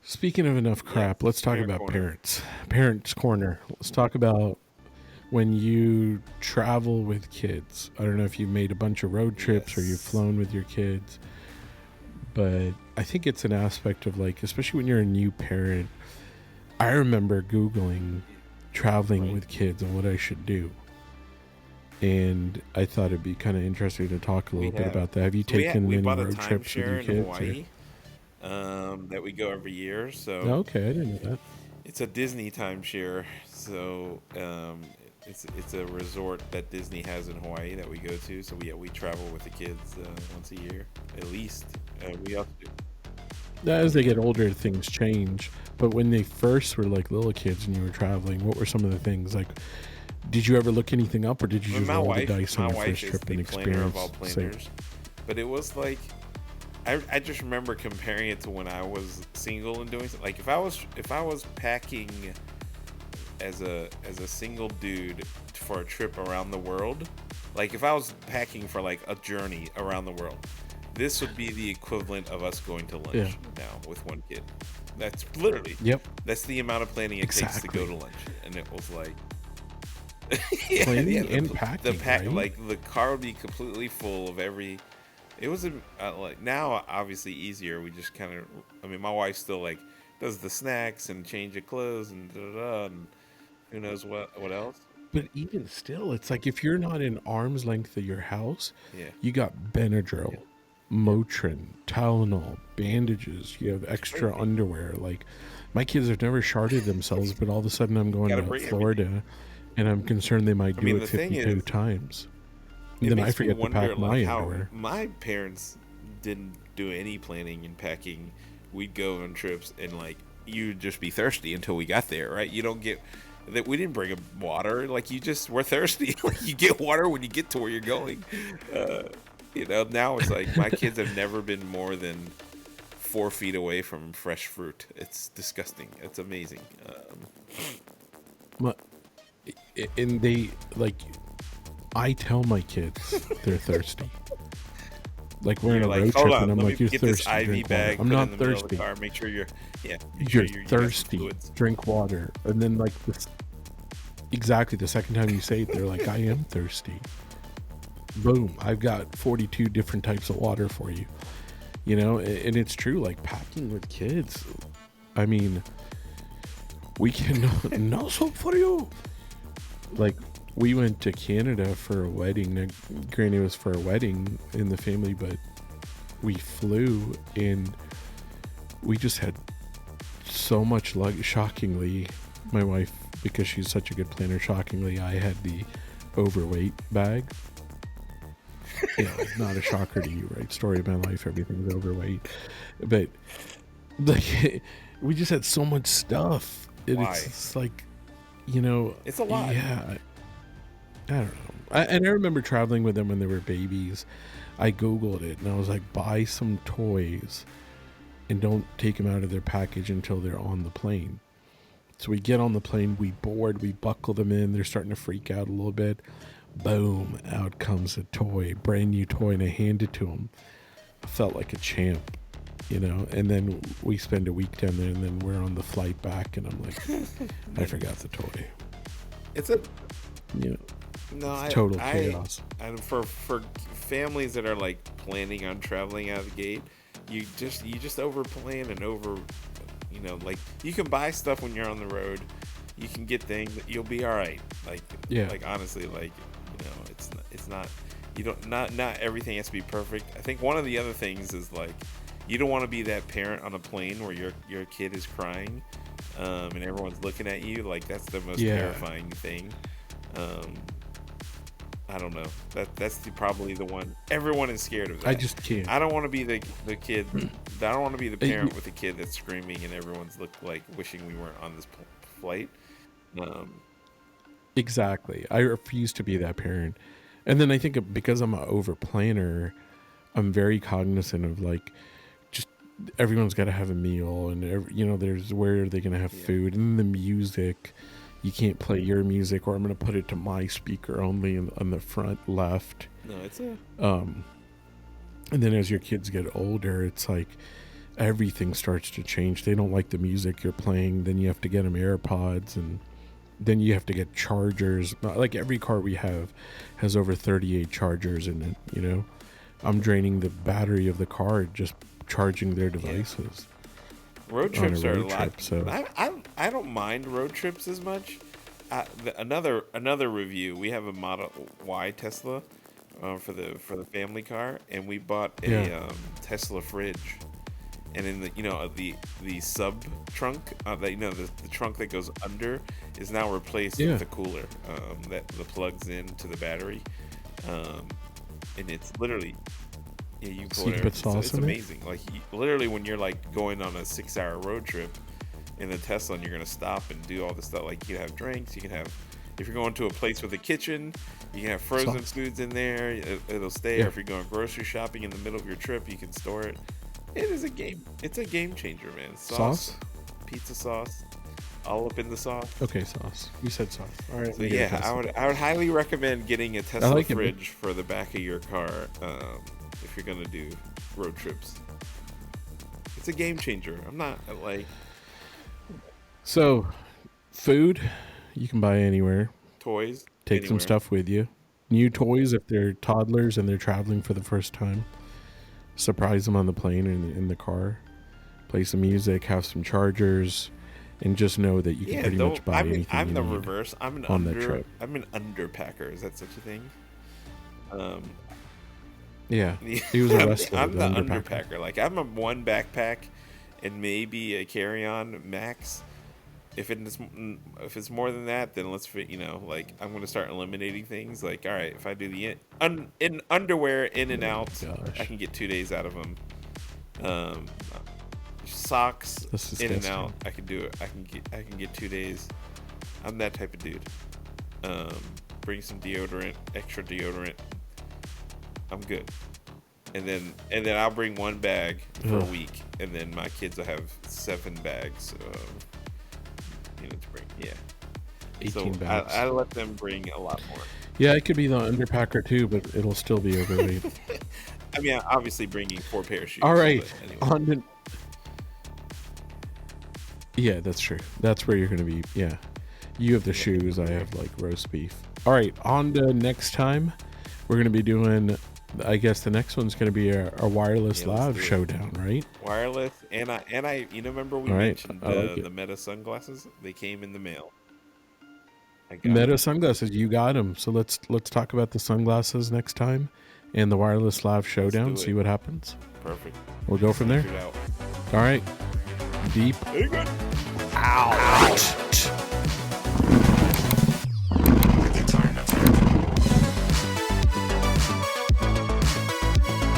Speaking of enough Yeah, crap, let's talk parent about corner. parents. Parents Corner. Let's talk about when you travel with kids. I don't know if you've made a bunch of road trips or you've Yes. flown with your kids, but I think it's an aspect of like, especially when you're a new parent. I remember Googling traveling Right. with kids and what I should do. And I thought it'd be kind of interesting to talk a We little bit have. about that. Have you So we taken we many bought a road trips with your timeshare in kids? Or Hawaii that we go every year. So okay, I didn't know that. it's a Disney timeshare. So it's a resort that Disney has in Hawaii that we go to. So we travel with the kids once a year at least. We also do. As they get older, things change. But when they first were like little kids and you were traveling, what were some of the things? Like, did you ever look anything up, or did you I mean, just roll the dice on my your wife first is trip and the planner of all experience? Say, planners, but it was like I just remember comparing it to when I was single and doing something. Like if I was packing as a single dude for a trip around the world, like if I was packing for like a journey around the world, this would be the equivalent of us going to yeah, lunch now with one kid. That's literally yep, that's the amount of planning it takes to go exactly. to lunch, and it was like yeah, Planning and the packing, pack, right? like the car would be completely full of every. It was a like now obviously easier. We just kind of. I mean, my wife still like does the snacks and change of clothes and da da da and who knows what else. But even still, it's like if you're not in arm's length of your house, Yeah, you got Benadryl, yeah, yeah. Motrin, Tylenol, bandages. You have It's extra crazy. underwear. Like my kids have never sharded themselves, but all of a sudden I'm going Got to to bring everything. Florida, and I'm concerned they might I do mean, it the thing 52 is, times. And it then I makes me forget to wonder pack like my how underwear. my parents didn't do any planning and packing. We'd go on trips and like you'd just be thirsty until we got there, right? You don't get that we didn't bring a water. Like you just were thirsty. Like you get water when you get to where you're going. Uh, now it's like my kids have never been more than 4 feet away from fresh fruit. It's disgusting. It's amazing. My, and they like I tell my kids they're thirsty. Like we're in You're a like, road hold trip and on, I'm let me like, you're get this thirsty, IV drink water. bag, I'm put it in not the middle of the thirsty. car. Make sure make sure You're you got some thirsty, fluids. drink water. And then like this exactly the second time you say it, they're like, I am thirsty. Boom, I've got 42 different types of water for you. And it's true, like packing with kids. I mean, we can no soap for you. Like we went to Canada for a wedding. Now, granted, it was for a wedding in the family, but we flew and we just had so much luggage. Shockingly, my wife, because she's such a good planner, shockingly, I had the overweight bag. Not a shocker to you, right? Story of my life, everything's overweight. But like, we just had so much stuff. And it's Why? just like, It's a lot. yeah, I don't know. And I remember traveling with them when they were babies. I Googled it and I was like, buy some toys and don't take them out of their package until they're on the plane. So we get on the plane, we board, we buckle them in. They're starting to freak out a little bit. Boom, out comes a toy, brand new toy, and I hand it to them. I felt like a champ. And then we spend a week down there, and then we're on the flight back, and I'm like, I forgot the toy. It's a You know, no. total chaos. And for families that are like planning on traveling out of the gate, you just over plan and over. Like you can buy stuff when you're on the road. You can get things. You'll be all right. Like Yeah, like honestly, like it's not. You don't not everything has to be perfect. I think one of the other things is like you don't want to be that parent on a plane where your kid is crying, and everyone's looking at you. Like that's the most yeah. terrifying thing. Um, I don't know. Probably the one everyone is scared of I that. just can't. I don't want to be the kid. I don't want to be the Uh, parent with a kid that's screaming and everyone's like wishing we weren't on this flight. Um, Exactly. I refuse to be that parent. And then I think because I'm an over planner, I'm very cognizant of like just everyone's got to have a meal and there's where are they going to have yeah. food and the music. You can't play your music or I'm going to put it to my speaker only on the front left. No, it's a Um and then as your kids get older, it's like everything starts to change. They don't like the music you're playing. Then you have to get them AirPods, and then you have to get chargers. Like every car we have has over 38 chargers in it. You know, I'm draining the battery of the car just charging their devices. Road trips are a lot. Trip, so I don't mind road trips as much. Another review. We have a Model Y Tesla for the family car, and we bought a Tesla fridge. And in the sub trunk, the trunk that goes under is now replaced with a cooler that plugs into the battery, and it's literally you pull it. It's amazing. Like literally when you're like going on a 6-hour road trip in the Tesla and you're gonna stop and do all this stuff, like you can have drinks, you can have, if you're going to a place with a kitchen, you can have frozen foods in there, it'll stay. Or if you're going grocery shopping in the middle of your trip, you can store it. It's a game changer, man. Sauce? Pizza sauce, all up in the sauce. Okay, sauce. You said sauce. All right. So yeah, I would highly recommend getting a Tesla fridge for the back of your car if you're gonna do road trips. It's a game changer. I'm not like. So, food you can buy anywhere. Toys. Take some stuff with you. New toys if they're toddlers and they're traveling for the first time. Surprise them on the plane or in the car. Play some music, have some chargers, and just know that you can pretty much buy anything. I'm the reverse. I'm an underpacker. Is that such a thing? Yeah, he was a wrestler. I'm the underpacker. Like I'm a one backpack and maybe a carry-on max. If it's more than that, then let's like I'm gonna start eliminating things. Like, all right, if I do the in underwear in and out, I can get 2 days out of them. Socks in and out, I can do it. I can get 2 days. I'm that type of dude. Bring some deodorant, extra deodorant. I'm good. And then I'll bring one bag for a week, and then my kids will have 7 bags. To bring 18 bags. I let them bring a lot more. Yeah, it could be the underpacker too, but it'll still be overweight. I mean, obviously bringing 4 pair of shoes. All right, anyway. Yeah, that's true. That's where you're gonna be. Yeah, you have the shoes. I have like roast beef. All right, on to next time. We're gonna be doing. I guess the next one's gonna be a wireless live showdown, right? Wireless, and I remember we mentioned the Meta sunglasses. They came in the mail. Meta sunglasses, you got them. So let's talk about the sunglasses next time, and the wireless live showdown. See what happens. Perfect. We'll go from there. All right. Deep. Very good. Ow.